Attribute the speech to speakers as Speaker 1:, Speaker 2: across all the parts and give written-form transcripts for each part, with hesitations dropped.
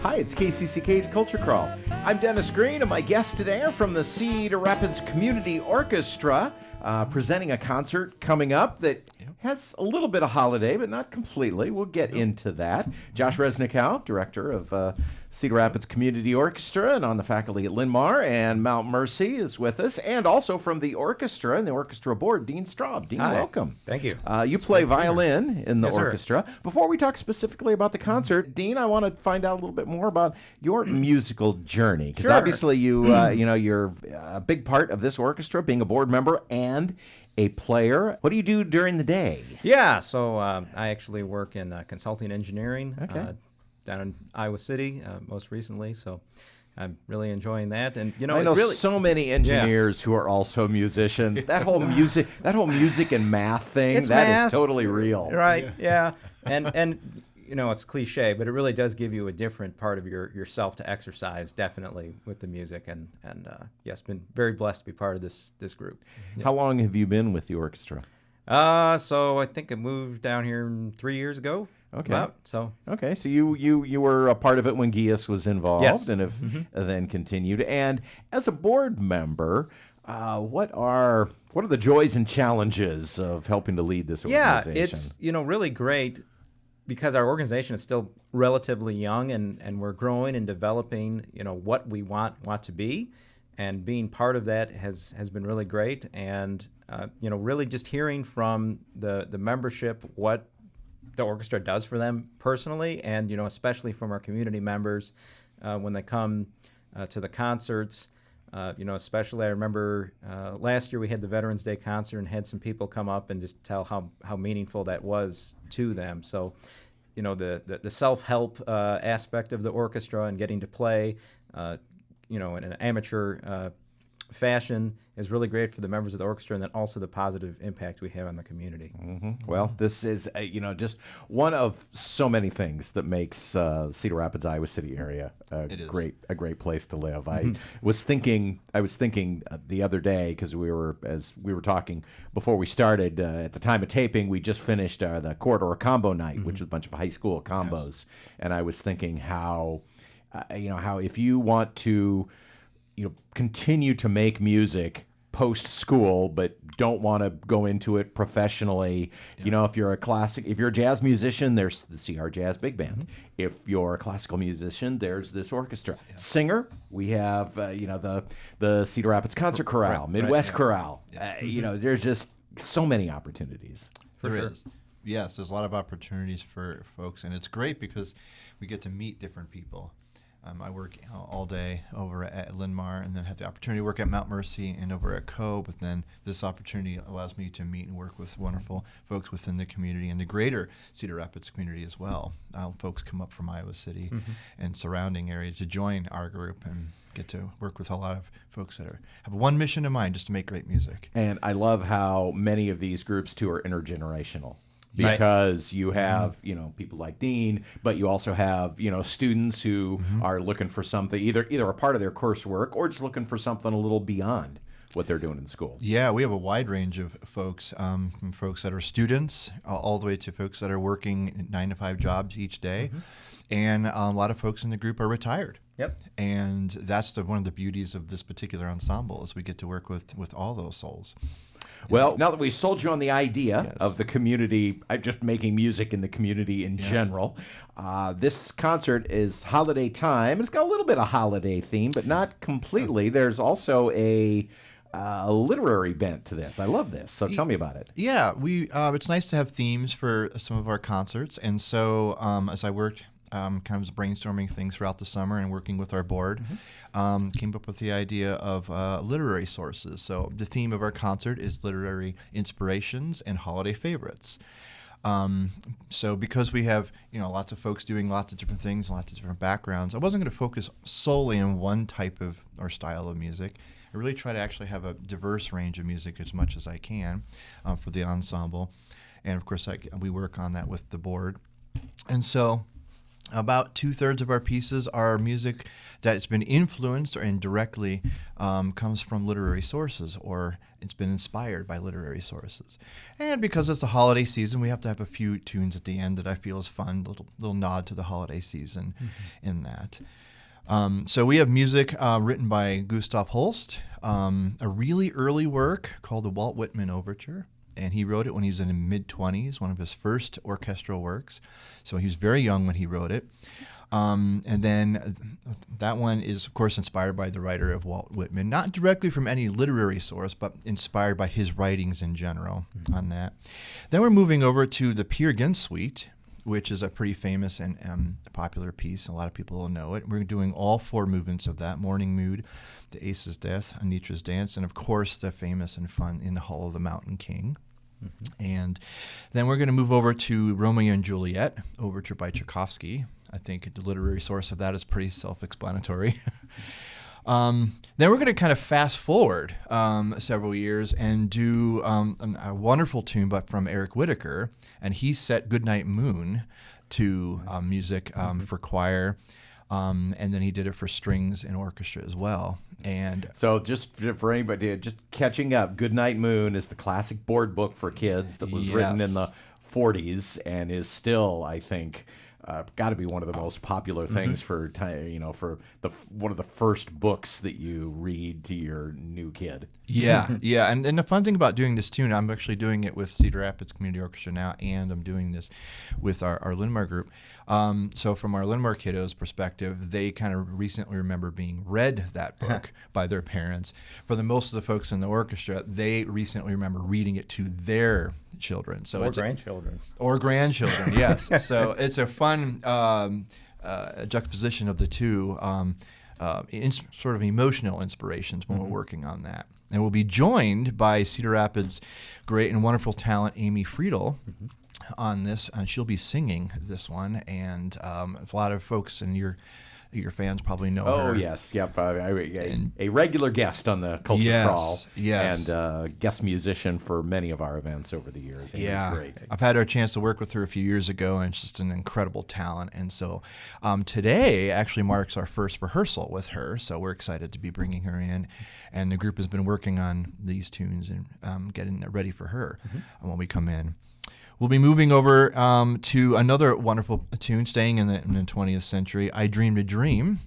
Speaker 1: Hi, it's KCCK's Culture Crawl. I'm Dennis Green, and my guests today are from the Cedar Rapids Community Orchestra, presenting a concert coming up that has a little bit of holiday, but not completely. We'll get into that. Josh Reznicow, director of Cedar Rapids Community Orchestra and on the faculty at Linn-Mar, and Mount Mercy is with us, and also from the orchestra and the orchestra board, Dean Straub. Dean,
Speaker 2: Hi.
Speaker 1: welcome.
Speaker 2: Thank you.
Speaker 1: You play violin in the
Speaker 2: Yes, sir.
Speaker 1: orchestra. Before we talk specifically about the concert, Dean, I want to find out a little bit more about your musical journey, because
Speaker 2: Sure.
Speaker 1: obviously you're a big part of this orchestra, being a board member and a player. What do you do during the day?
Speaker 2: Yeah, so I actually work in consulting engineering down in Iowa City most recently, so I'm really enjoying that. And
Speaker 1: I know
Speaker 2: it's really,
Speaker 1: so many engineers who are also musicians. That whole music and math thing,
Speaker 2: It's
Speaker 1: that
Speaker 2: math.
Speaker 1: is totally real.
Speaker 2: right? Yeah, and it's cliche, but it really does give you a different part of yourself to exercise, definitely with the music. And yes, been very blessed to be part of this group.
Speaker 1: How long have you been with the orchestra?
Speaker 2: So I think I moved down here 3 years ago.
Speaker 1: Okay.
Speaker 2: So
Speaker 1: you were a part of it when Gias was involved,
Speaker 2: Yes.
Speaker 1: and have then continued. And as a board member, what are the joys and challenges of helping to lead this organization?
Speaker 2: Yeah, it's really great because our organization is still relatively young, and we're growing and developing what we want to be, and being part of that has been really great. And really just hearing from the membership what the orchestra does for them personally, and especially from our community members when they come to the concerts. Especially I remember last year we had the Veterans Day concert and had some people come up and just tell how meaningful that was to them. So, the self-help aspect of the orchestra and getting to play, in an amateur fashion is really great for the members of the orchestra, and then also the positive impact we have on the community.
Speaker 1: Well, this is just one of so many things that makes Cedar Rapids, Iowa City area a great place to live. I was thinking the other day, because as we were talking before we started, at the time of taping, we just finished the corridor combo night, which was a bunch of high school combos, and I was thinking how if you want to continue to make music post school, but don't want to go into it professionally. If you're a jazz musician, there's the CR Jazz Big Band. If you're a classical musician, there's this orchestra. Singer, we have the Cedar Rapids Concert Chorale, Midwest Chorale. There's just so many opportunities.
Speaker 3: There is. Yes, there's a lot of opportunities for folks, and it's great because we get to meet different people. I work all day over at Linn-Mar, and then have the opportunity to work at Mount Mercy and over at Co. But then this opportunity allows me to meet and work with wonderful folks within the community and the greater Cedar Rapids community as well. Folks come up from Iowa City and surrounding areas to join our group and get to work with a lot of folks that have one mission in mind, just to make great music.
Speaker 1: And I love how many of these groups too are intergenerational. Because you have, people like Dean, but you also have, students who are looking for something, either a part of their coursework or just looking for something a little beyond what they're doing in school.
Speaker 3: Yeah, we have a wide range of folks, from folks that are students all the way to folks that are working 9-to-5 jobs each day. And a lot of folks in the group are retired.
Speaker 2: Yep.
Speaker 3: And that's one of the beauties of this particular ensemble, is we get to work with all those souls.
Speaker 1: Well, now that we've sold you on the idea of the community, just making music in the community in general, this concert is holiday time. It's got a little bit of holiday theme, but not completely. There's also a literary bent to this. I love this. So tell me about it.
Speaker 3: Yeah, it's nice to have themes for some of our concerts. And so as I worked kind of brainstorming things throughout the summer and working with our board, came up with the idea of literary sources. So the theme of our concert is literary inspirations and holiday favorites. So because we have lots of folks doing lots of different things, lots of different backgrounds, I wasn't going to focus solely on one type of or style of music. I really try to actually have a diverse range of music as much as I can for the ensemble. And of course, we work on that with the board. And so About 2/3 of our pieces are music that's been influenced or indirectly comes from literary sources, or it's been inspired by literary sources. And because it's the holiday season, we have to have a few tunes at the end that I feel is fun, little nod to the holiday season in that. So we have music written by Gustav Holst, a really early work called the Walt Whitman Overture. And he wrote it when he was in his mid-20s, one of his first orchestral works. So he was very young when he wrote it. And then that one is, of course, inspired by the writer of Walt Whitman, not directly from any literary source, but inspired by his writings in general on that. Then we're moving over to the Peer Gynt Suite, which is a pretty famous and popular piece. A lot of people will know it. We're doing all 4 movements of that: Morning Mood, The Ace's Death, Anitra's Dance, and of course the famous and fun In the Hall of the Mountain King. And then we're going to move over to Romeo and Juliet, Overture by Tchaikovsky. I think the literary source of that is pretty self-explanatory. Then we're going to kind of fast forward several years and do a wonderful tune, but from Eric Whitacre, and he set Goodnight Moon to music for choir. And then he did it for strings and orchestra as well. And
Speaker 1: so, just for anybody, just catching up, Goodnight Moon is the classic board book for kids that was written in the 40s and is still, I think, got to be one of the most popular things for one of the first books that you read to your new kid.
Speaker 3: Yeah. And the fun thing about doing this tune, I'm actually doing it with Cedar Rapids Community Orchestra now, and I'm doing this with our Linmar group. So from our Linmar kiddos' perspective, they kind of recently remember being read that book by their parents. For most of the folks in the orchestra, they recently remember reading it to their children. So
Speaker 2: or grandchildren.
Speaker 3: Or grandchildren, yes. So it's a fun juxtaposition of the two sort of emotional inspirations when we're working on that. And we'll be joined by Cedar Rapids' great and wonderful talent, Amy Friedl, on this. And she'll be singing this one. And a lot of folks in your fans probably know her.
Speaker 1: Oh, yes. Yep. A regular guest on the Culture Crawl.
Speaker 3: Yes.
Speaker 1: And guest musician for many of our events over the years. And
Speaker 3: yeah.
Speaker 1: Great.
Speaker 3: I've had our chance to work with her a few years ago, and it's just an incredible talent. And so today actually marks our first rehearsal with her. So we're excited to be bringing her in. And the group has been working on these tunes and getting it ready for her when we come in. We'll be moving over to another wonderful tune, staying in the 20th century, I Dreamed a Dream,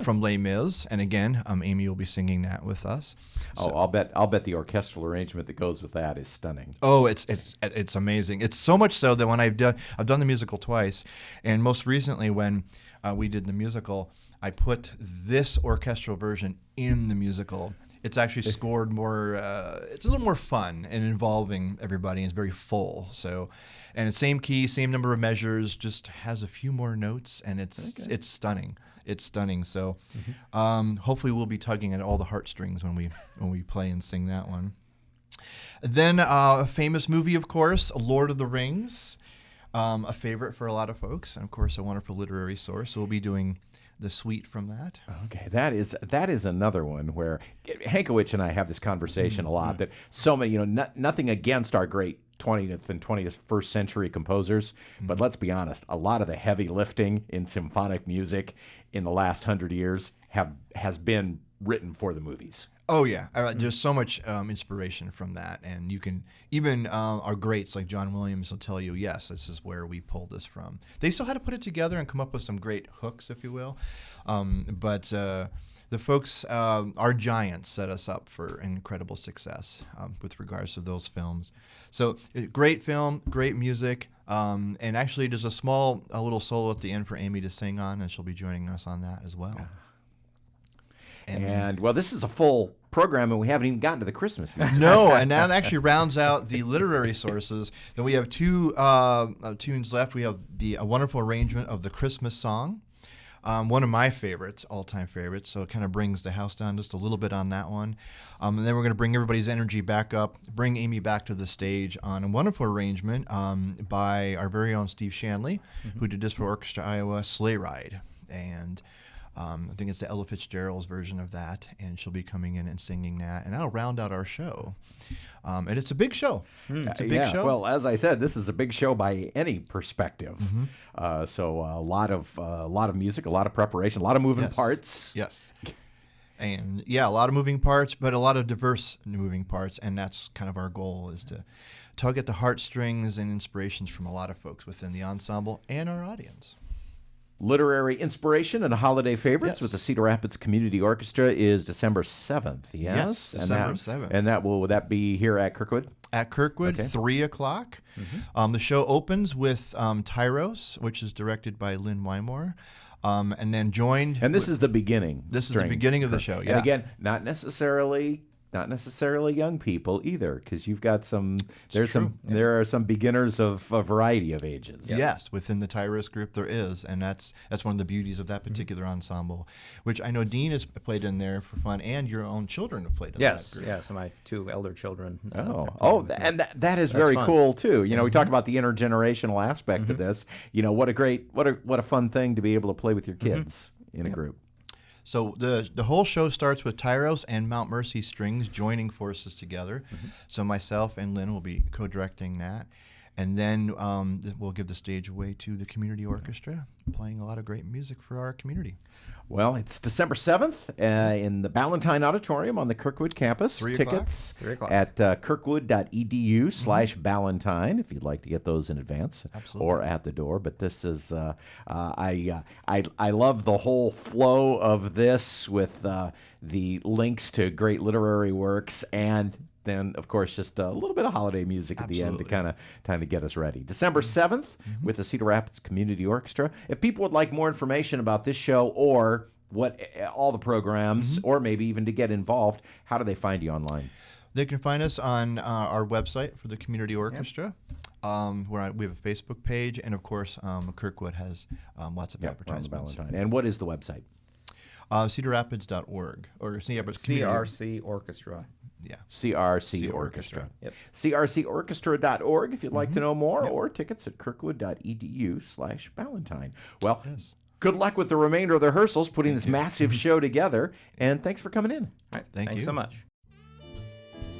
Speaker 3: from Les Mis. And again, Amy will be singing that with us.
Speaker 1: So, I'll bet the orchestral arrangement that goes with that is stunning.
Speaker 3: Oh, it's amazing. It's so much so that when I've done the musical twice, and most recently when we did the musical, I put this orchestral version in the musical. It's actually scored more. It's a little more fun and involving everybody, and it's very full. So, and it's same key, same number of measures, just has a few more notes, and it's stunning. It's stunning. So, hopefully, we'll be tugging at all the heartstrings when we play and sing that one. Then a famous movie, of course, Lord of the Rings. A favorite for a lot of folks, and of course a wonderful literary source. So we'll be doing the suite from that.
Speaker 1: Okay, that is another one where Hankiewicz and I have this conversation a lot. That so many, nothing against our great 20th and 21st century composers, but let's be honest, a lot of the heavy lifting in symphonic music in the last 100 years has been written for the movies.
Speaker 3: Oh yeah, there's so much inspiration from that, and you can even our greats like John Williams will tell you, yes, this is where we pulled this from. They still had to put it together and come up with some great hooks, if you will, but the folks, our giants, set us up for incredible success with regards to those films. So great film, great music, and actually there's a little solo at the end for Amy to sing on, and she'll be joining us on that as well.
Speaker 1: And well, this is a full program, and we haven't even gotten to the Christmas music.
Speaker 3: No, and that actually rounds out the literary sources. Then we have two tunes left. We have a wonderful arrangement of the Christmas song, one of my favorites, all-time favorites. So it kind of brings the house down just a little bit on that one. And then we're going to bring everybody's energy back up, bring Amy back to the stage on a wonderful arrangement by our very own Steve Shanley, who did this for Orchestra Iowa, Sleigh Ride. And I think it's the Ella Fitzgerald's version of that, and she'll be coming in and singing that, and that'll round out our show. And it's a big show. It's a big show.
Speaker 1: Well, as I said, this is a big show by any perspective. So a lot of music, a lot of preparation, a lot of moving parts.
Speaker 3: Yes. And a lot of moving parts, but a lot of diverse moving parts, and that's kind of our goal, is to tug at the heartstrings and inspirations from a lot of folks within the ensemble and our audience.
Speaker 1: Literary inspiration and holiday favorites with the Cedar Rapids Community Orchestra is December 7th. Yes,
Speaker 3: December 7th.
Speaker 1: And will that be here at Kirkwood?
Speaker 3: At Kirkwood, 3 o'clock. The show opens with Tyros, which is directed by Lynn Wymore. And then joined.
Speaker 1: And this is the beginning.
Speaker 3: This is the beginning of the show. Yeah.
Speaker 1: And again, not necessarily young people either, because you've got some. There are some beginners of a variety of ages.
Speaker 3: Yes, within the Tyros group there is, and that's one of the beauties of that particular ensemble, which I know Dean has played in there for fun, and your own children have played in that group.
Speaker 2: Yes, my 2 elder children.
Speaker 1: And that is very cool too. You know, we talk about the intergenerational aspect of this. You know, what a fun thing to be able to play with your kids in a group.
Speaker 3: So the whole show starts with Tyros and Mount Mercy Strings joining forces together. So myself and Lynn will be co-directing that. And then we'll give the stage away to the community orchestra, playing a lot of great music for our community.
Speaker 1: Well, it's December 7th in the Ballantyne Auditorium on the Kirkwood campus.
Speaker 3: 3 o'clock.
Speaker 1: Tickets
Speaker 2: 3 o'clock.
Speaker 1: at kirkwood.edu/Ballantyne if you'd like to get those in advance.
Speaker 3: Absolutely.
Speaker 1: Or at the door. But this is, I love the whole flow of this with the links to great literary works, and then, of course, just a little bit of holiday music at the end to kind of get us ready. December 7th with the Cedar Rapids Community Orchestra. If people would like more information about this show or all the programs, or maybe even to get involved, how do they find you online?
Speaker 3: They can find us on our website for the community orchestra. Where we have a Facebook page, and of course, Kirkwood has lots of advertisements.
Speaker 1: And what is the website?
Speaker 3: CedarRapids.org or
Speaker 2: CRC Orchestra.
Speaker 3: Yeah.
Speaker 1: CRC Orchestra.
Speaker 2: Yep.
Speaker 1: CRCOrchestra.org if you'd like to know more, or tickets at kirkwood.edu/Ballantyne. Well, good luck with the remainder of the rehearsals, putting this massive show together, and thanks for coming in.
Speaker 2: All right.
Speaker 3: Thanks
Speaker 2: so much.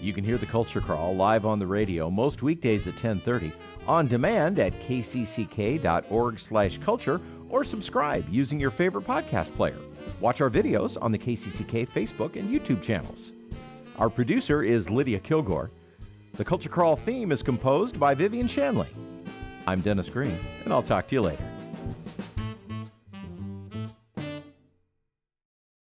Speaker 1: You can hear the Culture Crawl live on the radio most weekdays at 10:30, on demand at kcck.org/culture, or subscribe using your favorite podcast player. Watch our videos on the KCCK Facebook and YouTube channels. Our producer is Lydia Kilgore. The Culture Crawl theme is composed by Vivian Shanley. I'm Dennis Green, and I'll talk to you later.